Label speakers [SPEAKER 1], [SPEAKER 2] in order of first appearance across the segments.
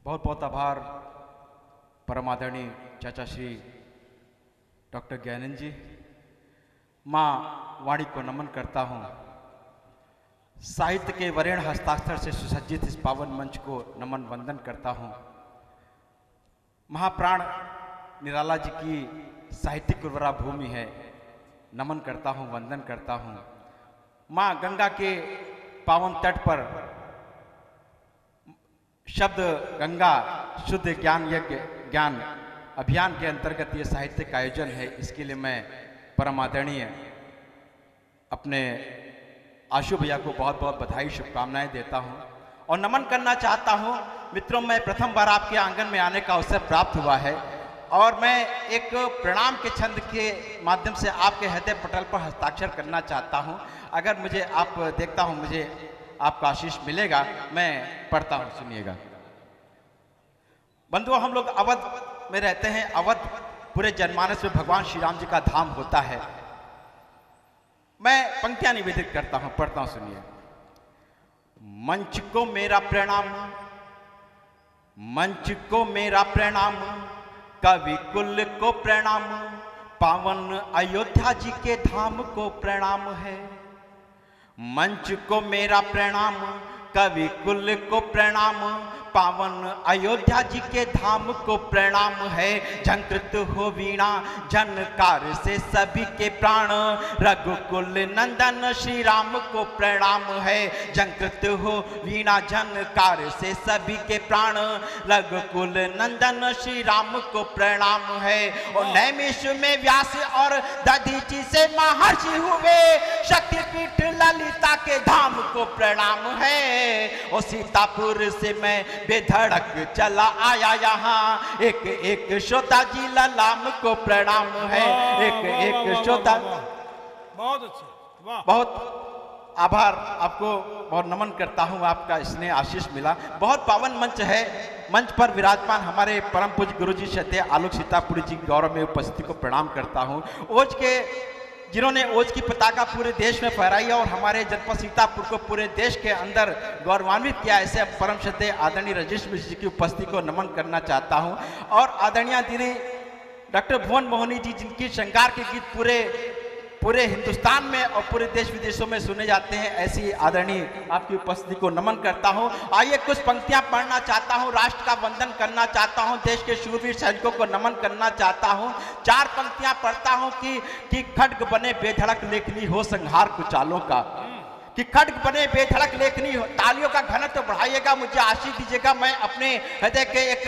[SPEAKER 1] बहुत बहुत आभार परम आदरणीय चाचा श्री डॉक्टर ज्ञानंद जी। माँ वाणी को नमन करता हूँ। साहित्य के वरेण्य हस्ताक्षर से सुसज्जित इस पावन मंच को नमन वंदन करता हूँ। महाप्राण निराला जी की साहित्यिक उर्वरा भूमि है, नमन करता हूँ, वंदन करता हूँ। माँ गंगा के पावन तट पर शब्द गंगा शुद्ध ज्ञान यज्ञ ज्ञान अभियान के अंतर्गत ये साहित्यिक आयोजन है। इसके लिए मैं परम आदरणीय अपने आशु भैया को बहुत बहुत बधाई शुभकामनाएं देता हूं और नमन करना चाहता हूं। मित्रों, मैं प्रथम बार आपके आंगन में आने का अवसर प्राप्त हुआ है और मैं एक प्रणाम के छंद के माध्यम से आपके हृदय पटल पर हस्ताक्षर करना चाहता हूं। अगर मुझे आप देखता हूं, मुझे आपका आशीष मिलेगा। मैं पढ़ता हूं, सुनिएगा। बंधुओं, हम लोग अवध में रहते हैं। अवध पूरे जनमानस में भगवान श्री राम जी का धाम होता है। मैं पंक्तियां निवेदित करता हूं, पढ़ता हूं, सुनिए। मंच को मेरा प्रणाम, मंच को मेरा प्रणाम, कवि कुल को प्रणाम, पावन अयोध्या जी के धाम को प्रणाम है। मंच को मेरा प्रणाम, कवि कुल को प्रणाम, पावन अयोध्या जी के धाम को प्रणाम है। झंकृत हो वीणा झनकार से सभी के प्राण, रघुकुल नंदन श्री राम को प्रणाम है। झंकृत हो वीणा झनकार से सभी के प्राण, रघुकुल नंदन श्री राम को प्रणाम है। और नैमिष में व्यास और दधीचि से महर्षि हुए, शक्तिपीठ ललिता के धाम को प्रणाम है। और सीतापुर से मैं बेधड़क चला आया यहाँ, एक एक श्रोता जी ललाम को प्रणाम है। एक एक श्रोता।
[SPEAKER 2] बहुत अच्छा, वाह।
[SPEAKER 1] बहुत आभार, आपको बहुत नमन करता हूँ। आपका स्नेह आशीष मिला। बहुत पावन मंच है। मंच पर विराजमान हमारे परम पूज्य गुरु जी श्रद्धेय आलोक सीतापुरी जी की गौरव में उपस्थिति को प्रणाम करता हूँ। ओज के जिन्होंने ओज की पताका पूरे देश में फहराई और हमारे जनपद सीतापुर को पूरे देश के अंदर गौरवान्वित किया, ऐसे परम श्रद्धेय आदरणीय राजेश मिश्र जी की उपस्थिति को नमन करना चाहता हूं। और आदरणीय दीदी डॉक्टर भुवन मोहनी जी, जिनकी श्रृंगार के गीत पूरे हिंदुस्तान में और पूरे देश विदेशों में सुने जाते हैं, ऐसी आदरणीय आपकी उपस्थिति को नमन करता हूं। आइए कुछ पंक्तियां पढ़ना चाहता हूं, राष्ट्र का वंदन करना चाहता हूं, देश के शूरवीर सैनिकों को नमन करना चाहता हूं। 4 पंक्तियां पढ़ता हूं कि खड्ग बने बेधड़क लेखनी हो संहार कुचालों का, कि खड्ग बने बेधड़क लेखनी हो। तालियों का घनत्व बढ़ाइएगा, मुझे आशीष दीजिएगा। मैं अपने हृदय के एक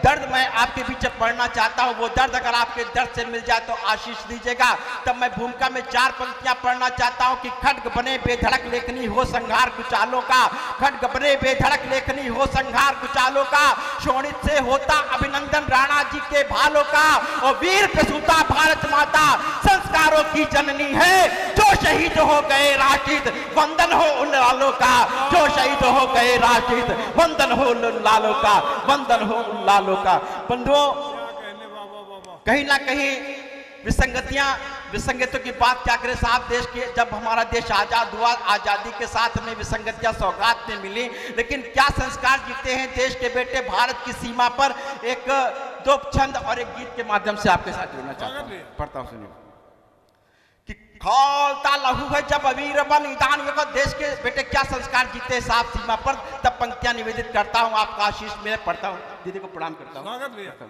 [SPEAKER 1] दर्द मैं आपके बीच पढ़ना चाहता हूँ। वो दर्द अगर आपके दर्द से मिल जाए तो आशीष दीजिएगा। तब मैं भूमिका में 4 पंक्तियां पढ़ना चाहता हूँ कि खड्ग बने बेधड़क लेखनी हो संहार कुचालों का, खड्ग बने बेधड़क लेखनी हो संहार कुचालों का। शोणित से होता अभिनंदन राणा जी के भालों का, और वीर प्रसूता भारत माता संस्कारों की जननी है। जो शहीद हो गए राष्ट्रहित वंदन हो उन लालों का, जो शहीद हो गए राष्ट्रहित वंदन हो उन लालों का, वंदन हो उन लालों का। बंधुओं, कहीं ना कहीं विसंगतियों की बात क्या करें साहब। देश के जब हमारा देश आजाद हुआ, आजादी के साथ में विसंगतियां सौगात में मिली, लेकिन क्या संस्कार जीते हैं देश के बेटे भारत की सीमा पर। एक 2 छंद और एक गीत के माध्यम से आपके साथ जुड़ना चाहता हूं, पढ़ता हूं, सुनिए। खौलता लहू है जब वीर बलिदान, ये देश के बेटे क्या संस्कार जीते साफ सीमा पर। तब पंक्तियां निवेदित करता हूं, आपका आशीष में पढ़ता हूं, दीदी को प्रणाम करता हूं।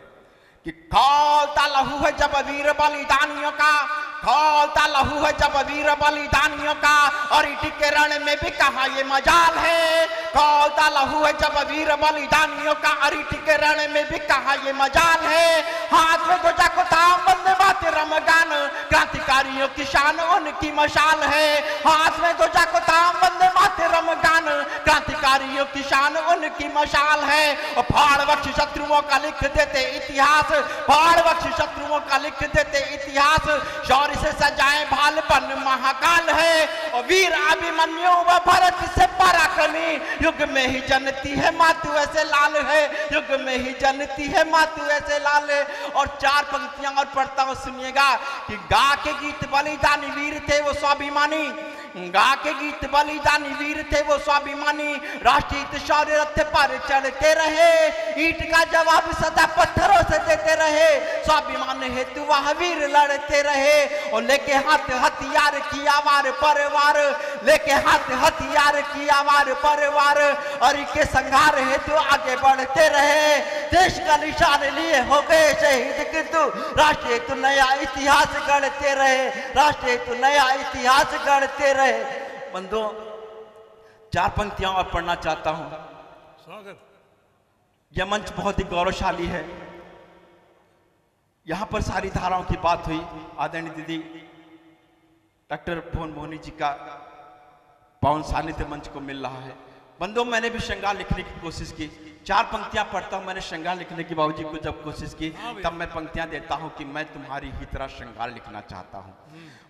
[SPEAKER 1] कि खौलता लहू है जब वीर बलिदानियों का, खौलता लहू है जब वीर बलिदानियों का, और ईटी के रण में भी कहा ये मजाल है। खौलता लहू है जब वीर बलिदानियों का, और ईटी के रण में भी कहा ये मजाल है। हाथ में ध्वजा को थाम वंदे मातरम गान, क्रांतिकारियों की शान उनकी मशाल है। हाथ में ध्वजा को थाम वंदे मातरम गान, क्रांतिकारियों की शान उनकी मशाल है। और फाड़ बख्श शत्रुओं का लिख देते इतिहास, फाड़ बख्श शत्रुओं का लिख देते इतिहास। शौर्य से सजाए भालपन महाकाल है, और वीर अभिमन्यु व भरत से पराक्रमी, युग में ही जनती है मातु ऐसे लाल है, युग में ही जनती है मातु ऐसे लाल है। और 4 पंक्तियां और पढ़ता हूं, सुनिएगा। कि गा के गीत बलिदानी वीर थे वो स्वाभिमानी, गा के गीत बलिदानी वीर थे वो स्वाभिमानी, राष्ट्रीय शौर्य रथ पर चढ़ते रहे, ईंट का जवाब सदा पत्थरों से देते रहे, स्वाभिमान हेतु वह वीर लड़ते रहे, और लेके हाथ हथियार किया वार परिवार, लेके हाथ हथियार किया वार परिवार, और इनके संघार हेतु आगे बढ़ते रहे। देश का निशान लिए हो गए शहीद, किंतु राष्ट्र हेतु नया इतिहास गढ़ते रहे, राष्ट्र हेतु नया इतिहास गढ़ते रहे। बंधुओं, 4 पंक्तियां और पढ़ना चाहता हूं।
[SPEAKER 2] स्वागत।
[SPEAKER 1] यह मंच बहुत ही गौरवशाली है। यहां पर सारी धाराओं की बात हुई। आदरणीय दीदी डॉक्टर भुवन मोहनी जी का पावन सानिध्य मंच को मिल रहा है। बंधुओं, मैंने भी श्रृंगार लिखने की कोशिश की। 4 पंक्तियां पढ़ता हूं। मैंने श्रृंगार लिखने की बाबूजी को जब कोशिश की, तब मैं पंक्तियां देता हूं कि मैं तुम्हारी ही तरह श्रृंगार लिखना चाहता हूं,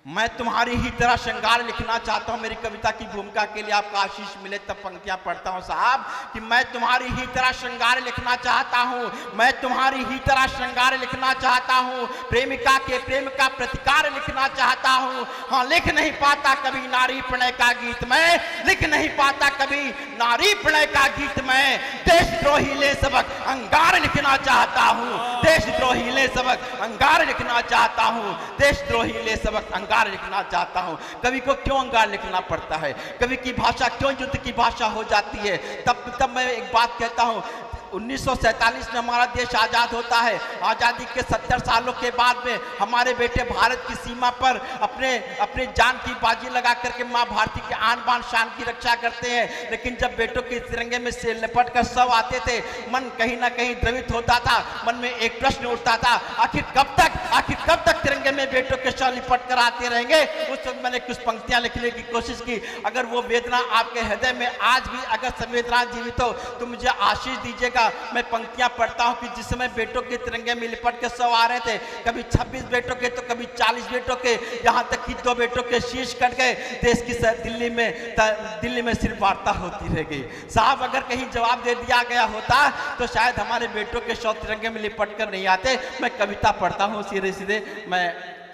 [SPEAKER 1] मैं तुम्हारी ही तरह श्रृंगार लिखना चाहता हूं। मेरी कविता की भूमिका के लिए आपका आशीष मिले तब पंक्तियां पढ़ता हूं साहब, कि मैं तुम्हारी ही तरह श्रृंगार लिखना चाहता हूं, मैं तुम्हारी ही तरह श्रृंगार लिखना चाहता हूं। प्रेमिका के प्रेम का प्रतिकार लिखना चाहता हूं। हाँ, लिख नहीं पाता कभी नारी प्रणय का गीत मैं, लिख नहीं पाता कभी नारी प्रणय का गीत मैं। देशद्रोही ले सबक अंगार लिखना चाहता हूं, देशद्रोही ले सबक अंगार लिखना चाहता हूं, देशद्रोही ले सबक अंगार लिखना चाहता हूं। कवि को क्यों अंगार लिखना पड़ता है? कवि की भाषा क्यों युद्ध की भाषा हो जाती है? तब मैं एक बात कहता हूं, 1947 में हमारा देश आजाद होता है। आजादी के 70 सालों के बाद में हमारे बेटे भारत की सीमा पर अपने जान की बाजी लगा करके मां भारती के आन बान शान की रक्षा करते हैं। लेकिन जब बेटों के तिरंगे में से लिपट कर शव आते थे, मन कहीं ना कहीं द्रवित होता था। मन में एक प्रश्न उठता था, आखिर कब तक तिरंगे में बेटों के शव लिपट कर आते रहेंगे? उस वक्त मैंने कुछ पंक्तियां लिखने की कोशिश की। अगर वो वेदना आपके हृदय में आज भी अगर संवेदना जीवित हो तो मुझे आशीष दीजिएगा। मैं पंक्तियां पढ़ता हूं कि जिस समय बेटों के तिरंगे में लिपट के सव आ रहे थे, कभी 26 बेटों के तो कभी 40 बेटों के, यहां तक कि 2 बेटों के शीश कट गए। देश की दिल्ली में सिर्फ वार्ता होती रह गई। साहब, अगर कहीं जवाब दे दिया गया होता तो शायद हमारे बेटों के शव तिरंगे में लिपट कर नहीं आते। मैं कविता पढ़ता हूं सीधे मैं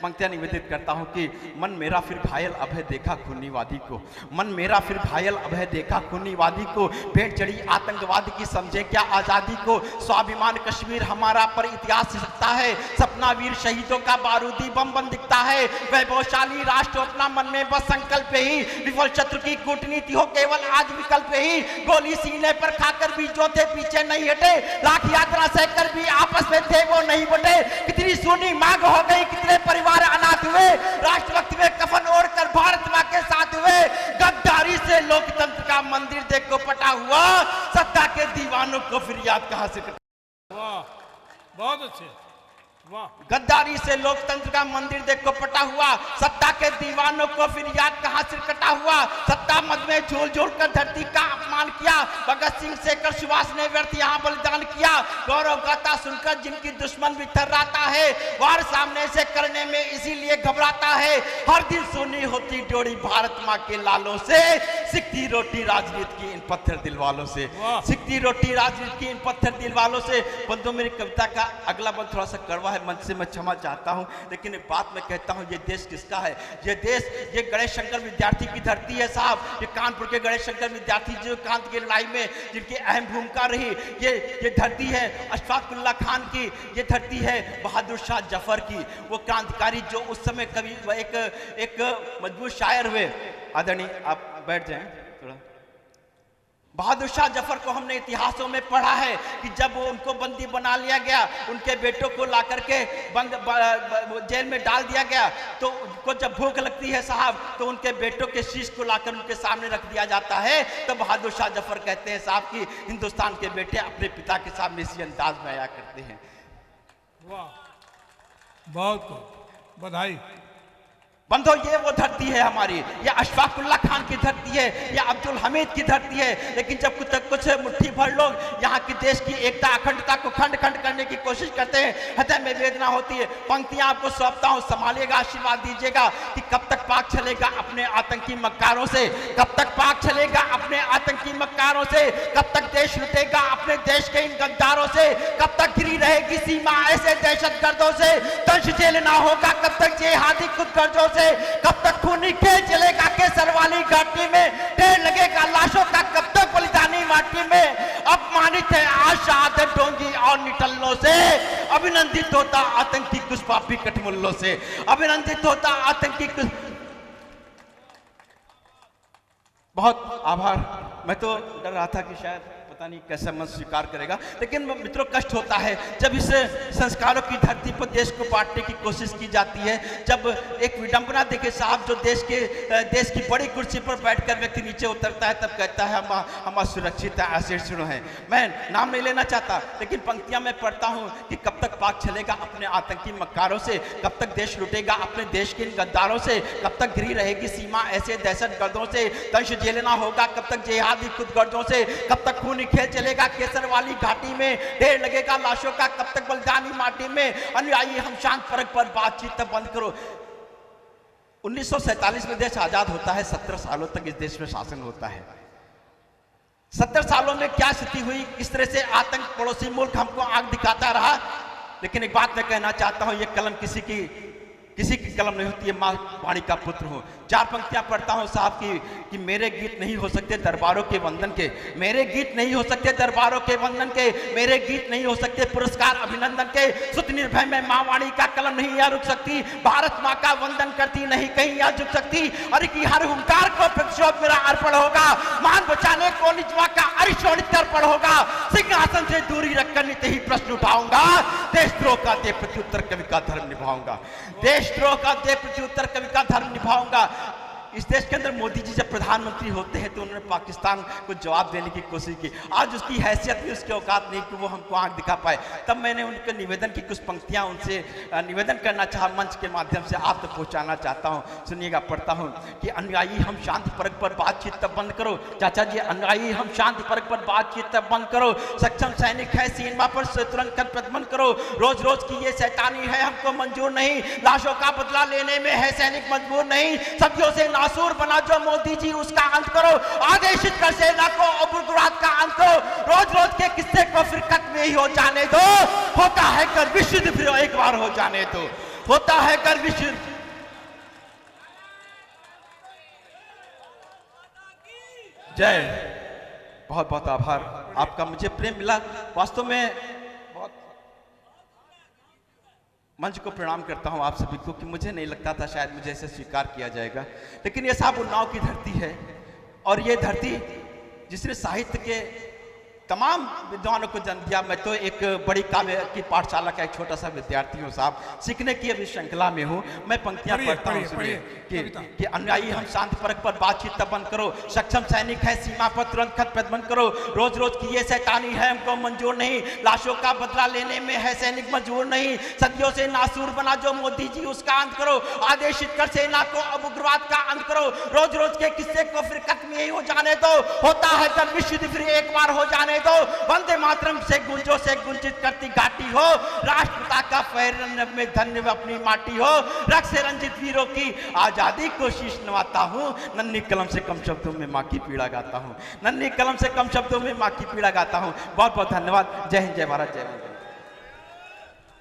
[SPEAKER 1] पंक्तियां निवेदित करता हूं कि मन मेरा फिर घायल अभय देखा खूनीवादी को, मन मेरा फिर घायल अभय देखा खूनीवादी को, भेंट चढ़ी आतंकवादी की समझे क्या आजादी को। स्वाभिमान कश्मीर हमारा पर इतिहास सिसकता है, सपना वीर शहीदों का बारूदी बम दिखता है। वैभवशाली राष्ट्र अपना मन में बस संकल्प ही, विफल शत्रु की कूटनीति हो केवल आज विकल्प ही। गोली सीने पर खाकर भी जो थे पीछे नहीं हटे, लाख यात्रा सहकर भी आपस में थे वो नहीं बटे। कितनी सुनी मांग हो गई, कितने परिवार अनाथ हुए, राष्ट्रभक्ति में कफन ओढ़कर भारत मां के साथ हुए। गद्दारी से लोकतंत्र का मंदिर देखो पटा हुआ, सत्ता के दीवानों को फिर याद कहां से?
[SPEAKER 2] वाह, बहुत अच्छे, वाह।
[SPEAKER 1] गद्दारी से लोकतंत्र का मंदिर देखो पटा हुआ, सत्ता के दीवानों को फिर याद कहां से कटा हुआ। सत्ता मद में झूल झूल कर धरती का अपमान किया, भगत सिंह शेखर सुभाष ने व्यर्थ यहां बलिदान किया। गौरव गाथा सुनकर जिनकी दुश्मन भी थर्राता है, वार सामने से करने में इसीलिए घबराता है। हर दिन सुनी होती डोरी भारत मां के लालों से, सिकती रोटी राजनीति की इन पत्थर दिल वालों से, सिकती रोटी राजनीति की इन पत्थर दिल वालों से। बंधुओं, मेरी कविता का अगला बंद थोड़ा सा कड़वा है, मंच से मैं क्षमा चाहता हूं, लेकिन एक बात मैं कहता हूं, ये देश किसका है? ये देश ये गणेश शंकर विद्यार्थी की धरती है साहब। ये कानपुर के गणेश शंकर विद्यार्थी जो कांत की लड़ाई में जिनकी अहम भूमिका रही, ये धरती है अशफाकुल्लाह खान की, ये धरती है बहादुर शाह जफर की। वो क्रांतिकारी जो उस समय कवि एक मजबूत शायर हुए। आदरणीय आप बैठ जाएं थोड़ा। बहादुर शाह जफर को हमने इतिहासों में पढ़ा है कि जब उनको बंदी बना लिया गया, उनके बेटों को ला करके जेल में डाल दिया गया, तो उनको जब भूख लगती है साहब, तो उनके बेटों के शीश को लाकर उनके सामने रख दिया जाता है। तो बहादुर शाह जफर कहते हैं साहब कि हिंदुस्तान के बेटे अपने पिता के सामने इसी अंदाज में आया करते हैं।
[SPEAKER 2] वाह, बहुत बधाई।
[SPEAKER 1] बंधो, ये वो धरती है हमारी, ये अशफाकुल्लाह खान की धरती है, ये अब्दुल हमीद की धरती है। लेकिन जब कुछ मुट्ठी भर लोग यहाँ की देश की एकता अखंडता को खंड खंड करने की कोशिश करते हैं, हृदय में वेदना होती है। पंक्तियां आपको सौंपता हूँ, संभालिएगा, आशीर्वाद दीजिएगा कि कब तक पाक चलेगा अपने आतंकी मक्कारों से, कब तक पाक चलेगा अपने आतंकी मक्कारों से, कब तक देश लुटेगा अपने देश के इन गद्दारों से, कब तक गिरी रहेगी सीमा ऐसे दहशतगर्दों से, दंश जेल ना होगा कब तक जिहादी खुदगर्जों से, कब तक खूनी खेल चलेगा केसर वाली घाटी में, ढेर लगेगा लाशों का कब तक बलिदानी माटी में। अपमानित है आज शहादत और निठल्लों से, अभिनंदित होता आतंकी घुसपैठी कठमुल्लों से, अभिनंदित होता आतंकी बहुत आभार। मैं तो डर रहा था कि शायद पता नहीं कैसा मन स्वीकार करेगा, लेकिन मित्रों कष्ट होता है जब इस संस्कारों की धरती पर देश को बांटने की कोशिश की जाती है। जब एक विडंबना देखे साहब, जो देश की बड़ी कुर्सी पर बैठकर व्यक्ति नीचे उतरता है तब कहता है हम असुरक्षित है, अशिक्षित हैं। मैं नाम नहीं लेना चाहता, लेकिन पंक्तियां मैं पढ़ता हूं कि कब तक पाक चलेगा अपने आतंकी मक्कारों से, कब तक देश लुटेगा अपने देश के इन गद्दारों से, कब तक घिरी रहेगी सीमा ऐसे दहशतगर्दों से, दंश झेलना होगा कब तक जिहादी खुदगर्दों से, कब तक खूनी खेल चलेगा केसर वाली घाटी में, ढेर लगेगा लाशों का कब तक बलिदानी माटी में। अनुयायी हम शांत फर्क पर बातचीत तब बंद करो। 1947 में देश आजाद होता है, 17 सालों तक इस देश में शासन होता है। 70 सालों में क्या स्थिति हुई, इस तरह से आतंक पड़ोसी मुल्क हमको आंख दिखाता रहा। लेकिन एक बात मैं कहना चाहता हूं, यह कलम किसी की कलम नहीं होती है, मां वाणी का पुत्र हूं। 4 पंक्तियां पढ़ता हूं साहब कि मेरे गीत नहीं हो सकते दरबारों के वंदन के, मेरे गीत नहीं हो सकते दरबारों के वंदन के, मेरे गीत नहीं हो सकते पुरस्कार अभिनंदन के। सुत निर्भय में मां वाणी का कलम नहीं यहाँ रुक सकती, भारत माँ का वंदन करती नहीं कहीं यहाँ झुक सकती। अरे की हर हुंकार को प्रतिशोध मेरा अर्पण होगा, मान बचाने को निज माँ का अरिशोणित अर्पण होगा। सिंहासन से दूरी रखकर नित्य ही प्रश्न उठाऊंगा, देशद्रोह का दे प्रत्युत्तर कवि का धर्म निभाऊंगा, देशद्रोह का दे प्रत्युत्तर कवि का धर्म निभाऊंगा। इस देश के अंदर मोदी जी जब प्रधानमंत्री होते हैं तो उन्होंने पाकिस्तान को जवाब देने की कोशिश की। आज उसकी हैसियत भी, उसके औकात नहीं कि वो हमको आंख दिखा पाए। तब मैंने उनके निवेदन की कुछ पंक्तियां उनसे निवेदन करना चाहा, मंच के माध्यम से आप तक पहुंचाना चाहता हूं। सुनिएगा, पढ़ता हूं कि अनुयायी हम शांति परख पर बातचीत तब बंद करो। चाचा जी, अनुयायी हम शांति परख पर बातचीत तब बंद करो। सक्षम सैनिक है सीमा पर से तुरंत प्रतिबंध करो। रोज रोज की ये शैतानी है हमको मंजूर नहीं, लाशों का बदला लेने में है सैनिक मजबूर नहीं। सदियों से नासूर बना जो मोदी जी उसका अंत करो, आदेशित कर सेना को उग्रवाद का अंत करो। रोज रोज के किस्से को फिर खत्म ही हो जाने दो, होता है कर विश्व फिर एक बार हो जाने दो, होता है कर विश्व। जय, बहुत बहुत आभार आपका, मुझे प्रेम मिला वास्तव में। मंच को प्रणाम करता हूं आप सभी को कि मुझे नहीं लगता था शायद मुझे ऐसे स्वीकार किया जाएगा, लेकिन ये साहब उन्नाव की धरती है और ये धरती जिसने साहित्य के तमाम विद्वानों को जन्म दिया। मैं तो एक बड़ी काव्य की पाठशाला का एक छोटा सा विद्यार्थी हूँ साहब, सीखने की अभी श्रृंखला में हूँ। मैं पंक्तियां पढ़ता हूँ कि अनुयायी हम शांति परख पर बातचीत तब बंद करो, सक्षम सैनिक है सीमा पर तुरंत प्रतिबंध करो। रोज रोज की ये शैतानी है हमको मंजूर नहीं, लाशों का बदला लेने में है सैनिक मजबूर नहीं। सदियों से नासूर बना जो मोदी जी उसका अंत करो, आदेशित कर सेना को अब उग्रवाद का अंत करो। रोज रोज के किस्से को फिर खत्म ही हो जाने दो, होता है जब विश्व फिर एक बार हो जाने दो। वंदे मातरम से गुंजो से गुंजित करती घाटी हो, राष्ट्रपिता का पैर में धन्य अपनी माटी हो। रक्त से रंजित वीरों की आजादी को शीश नवाता हूँ, नन्ही कलम से कम शब्दों में माँ की पीड़ा गाता हूँ, नन्ही कलम से कम शब्दों में माँ की पीड़ा गाता हूँ। बहुत बहुत धन्यवाद। जय हिंद, जय भारत, जय भारत।